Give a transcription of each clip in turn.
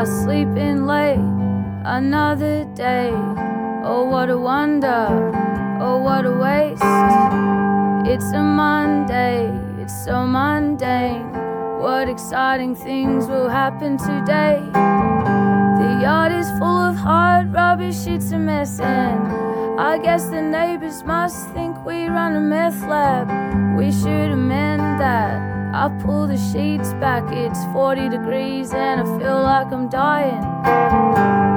I sleep in late, another day. Oh, what a wonder, oh, what a waste. It's a Monday, it's so mundane. What exciting things will happen today? The yard is full of hard rubbish, it's a mess, and I guess the neighbours must think we run a meth lab. We should amend that. I pull the sheets back, it's 40 degrees and I feel like I'm dying.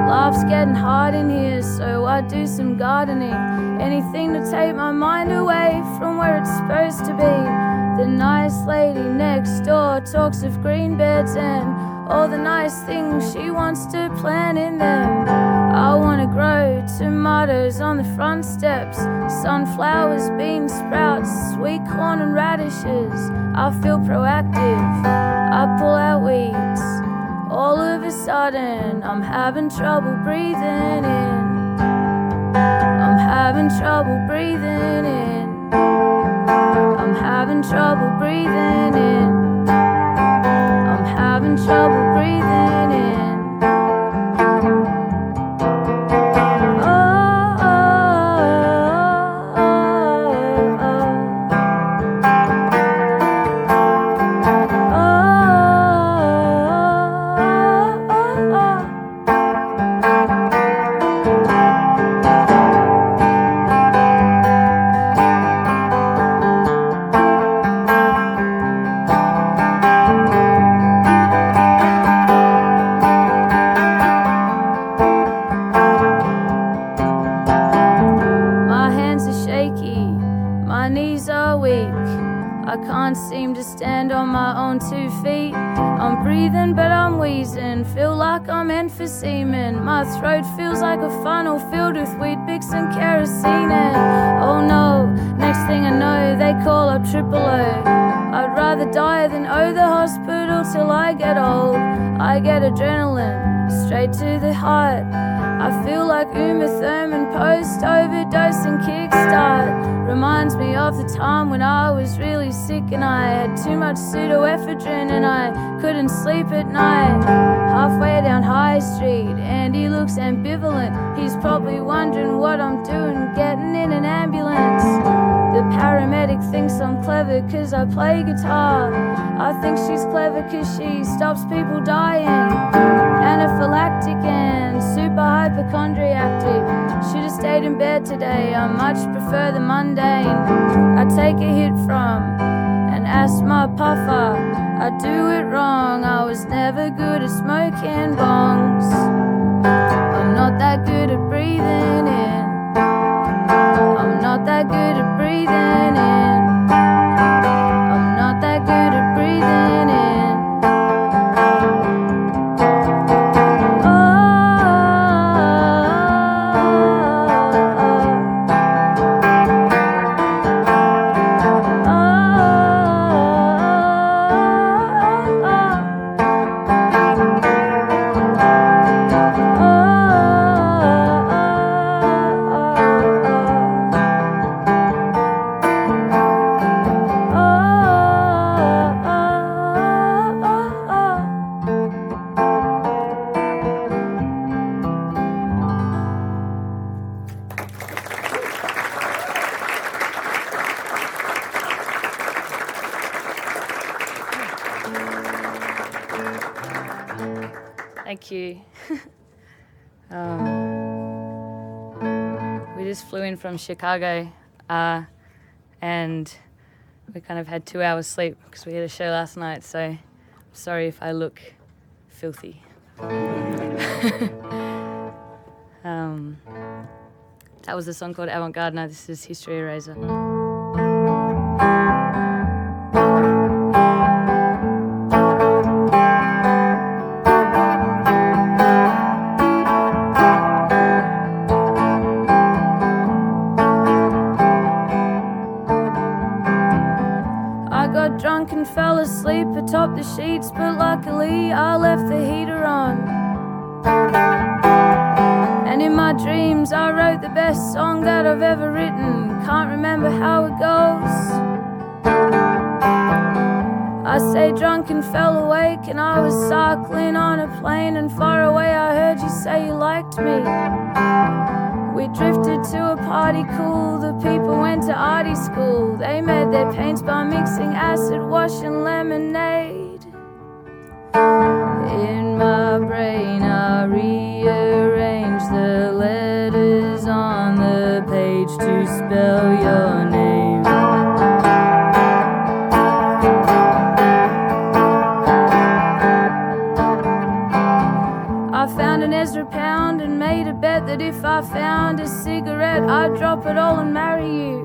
Life's getting hard in here, so I do some gardening. Anything to take my mind away from where it's supposed to be. The nice lady next door talks of green beds and all the nice things she wants to plant in them. I want to grow tomatoes on the front steps, sunflowers, bean sprouts, sweet corn and radishes. I feel proactive, I pull out weeds. All of a sudden I'm having trouble breathing in. I'm having trouble breathing in. I'm having trouble breathing in. I'm having trouble breathing in. Seem to stand on my own 2 feet. I'm breathing but I'm wheezing, feel like I'm emphyseming. My throat feels like a funnel filled with Weet Bix and kerosene. And oh no, next thing I know they call up triple O. I'd rather die than owe the hospital till I get old. I get adrenaline straight to the heart. I feel like Uma Thurman post-overdose and kickstart. Reminds me of the time when I was really sick and I had too much pseudoephedrine and I couldn't sleep at night. Halfway down High Street, Andy looks ambivalent. He's probably wondering what I'm doing getting in an ambulance. The paramedic thinks I'm clever cause I play guitar. I think she's clever cause she stops people dying. Anaphylactic and super hypochondriac. Should've stayed in bed today, I much prefer the mundane. I take a hit from an asthma puffer. I do it wrong, I was never good at smoking bongs. I'm not that good at breathing in. I'm not that good at breathing in. I'm not that good at breathing in. Thank you. We just flew in from Chicago and we kind of had 2 hours sleep because we had a show last night, so I'm sorry if I look filthy. That was a song called Avant. Now this is History Eraser. Drunk and fell asleep atop the sheets, but luckily I left the heater on. And in my dreams I wrote the best song that I've ever written. Can't remember how it goes. I stayed drunk and fell awake, and I was cycling on a plane, and far away I heard you say you liked me. We drifted to a party cool, the people went to arty school. They made their paints by mixing acid wash and lemonade. In my brain I rearranged the letters on the page to spell your name. I found an Ezra Pound and made a bet that if I found a cigarette I'd drop it all and marry you.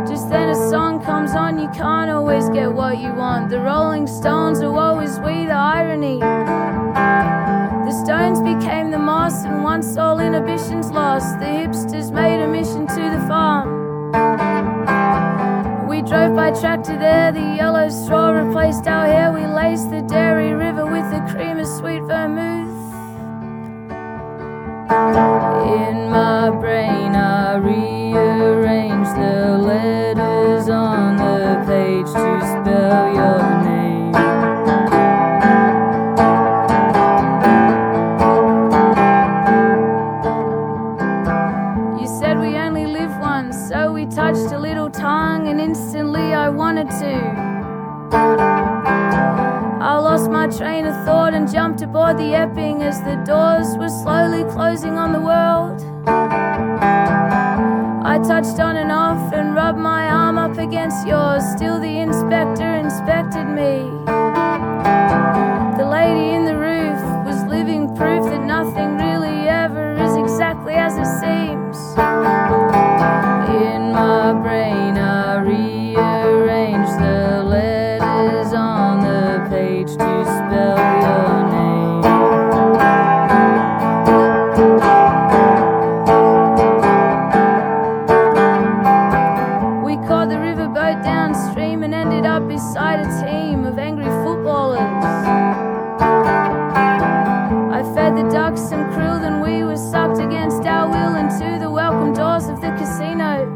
Just then a song comes on, you can't always get what you want. The Rolling Stones are woe is we, the irony. The Stones became the moss, and once all inhibitions lost, the hipsters made a mission to the farm. We drove by tractor there, the yellow straw replaced our hair. We laced the dairy river with a cream of sweet vermouth. In my brain I rearranged the letters on the page to spell your name. You said we only live once, so we touched a little tongue, and instantly I wanted to. I lost my train of thought and jumped aboard the Epping as the doors were slowly closing on the world. I touched on and off and rubbed my arm up against yours. Still the inspector inspected me. The lady in the roof was living proof that nothing really ever is exactly as it seems. In my brain I rearranged the letters on the page to spell your name. We caught the riverboat downstream and ended up beside a team of angry footballers. I fed the ducks some krill, then we were sucked against our will into the welcome doors of the casino.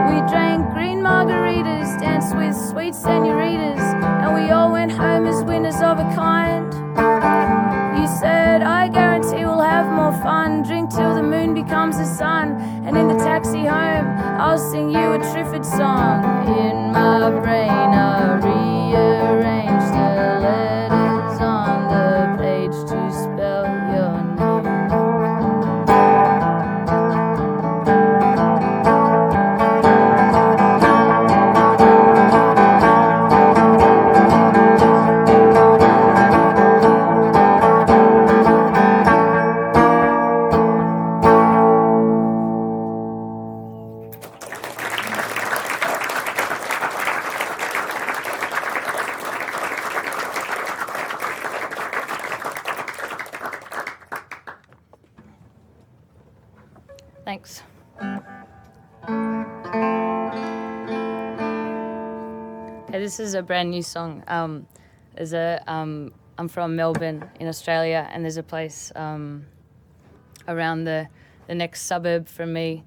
We drank green margaritas, danced with sweet senoritas, and we all went home as winners of a kind. You said, I guarantee we'll have more fun, drink till the moon becomes the sun, and in the taxi home I'll sing you a Triffid song. In my brain I rearranged the letters on the page to spell your name. Thanks. Okay, this is a brand new song. I'm from Melbourne in Australia, and there's a place around the next suburb from me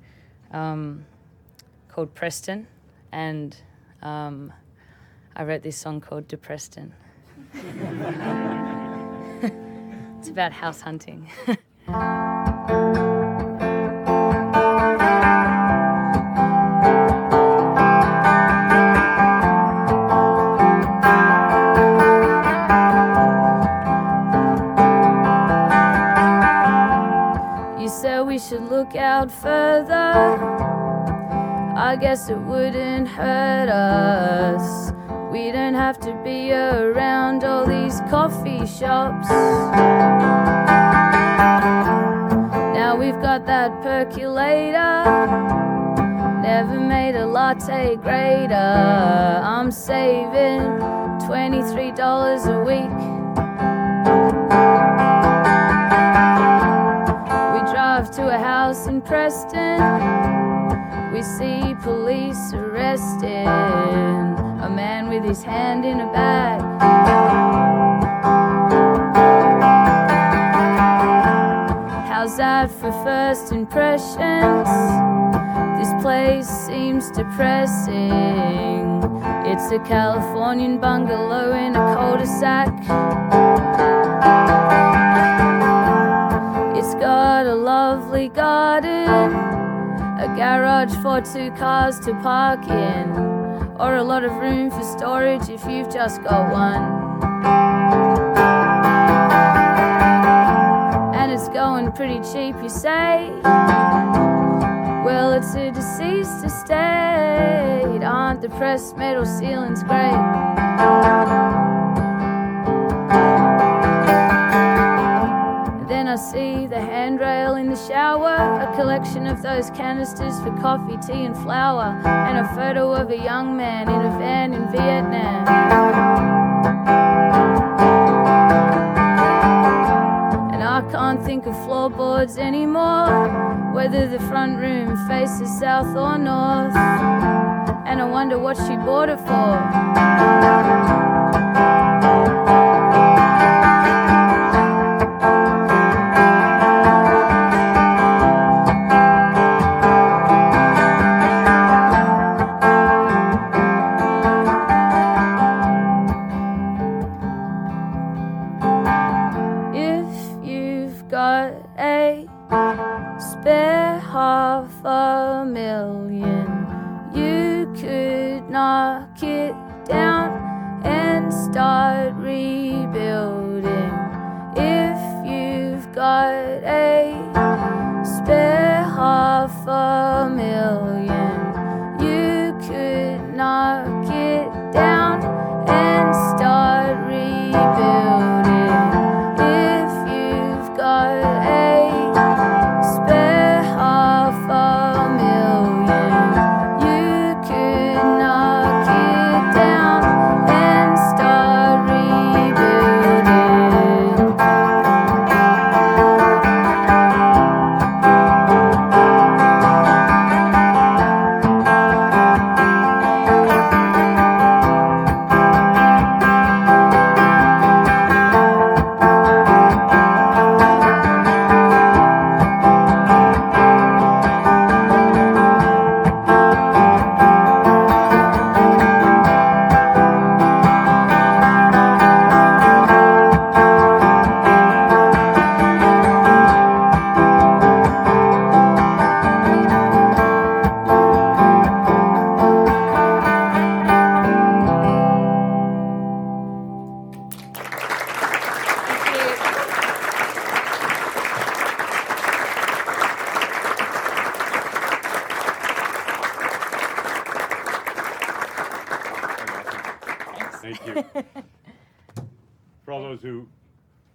called Preston, and I wrote this song called Depreston. It's about house hunting. We should look out further. I guess it wouldn't hurt us. We don't have to be around all these coffee shops. Now we've got that percolator. Never made a latte greater. I'm saving $23 a week. To a house in Preston, we see police arresting a man with his hand in a bag. How's that for first impressions? This place seems depressing. It's a Californian bungalow in a cul-de-sac. It's got a lovely garden, a garage for 2 cars to park in, or a lot of room for storage if you've just got one. And it's going pretty cheap, you say? Well, it's a deceased estate. Aren't the pressed metal ceilings great? Then I see the handrail in the shower, a collection of those canisters for coffee, tea and flour, and a photo of a young man in a van in Vietnam. And I can't think of floorboards anymore, whether the front room faces south or north, and I wonder what she bought it for. Spare $500,000, you could knock it down and start rebuilding. If you've got a spare $500,000, you could knock it down and start rebuilding. If you've got a spare $500,000, you could knock it down and start rebuilding. Thank you. For all those who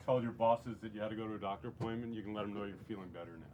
told your bosses that you had to go to a doctor appointment, you can let them know you're feeling better now.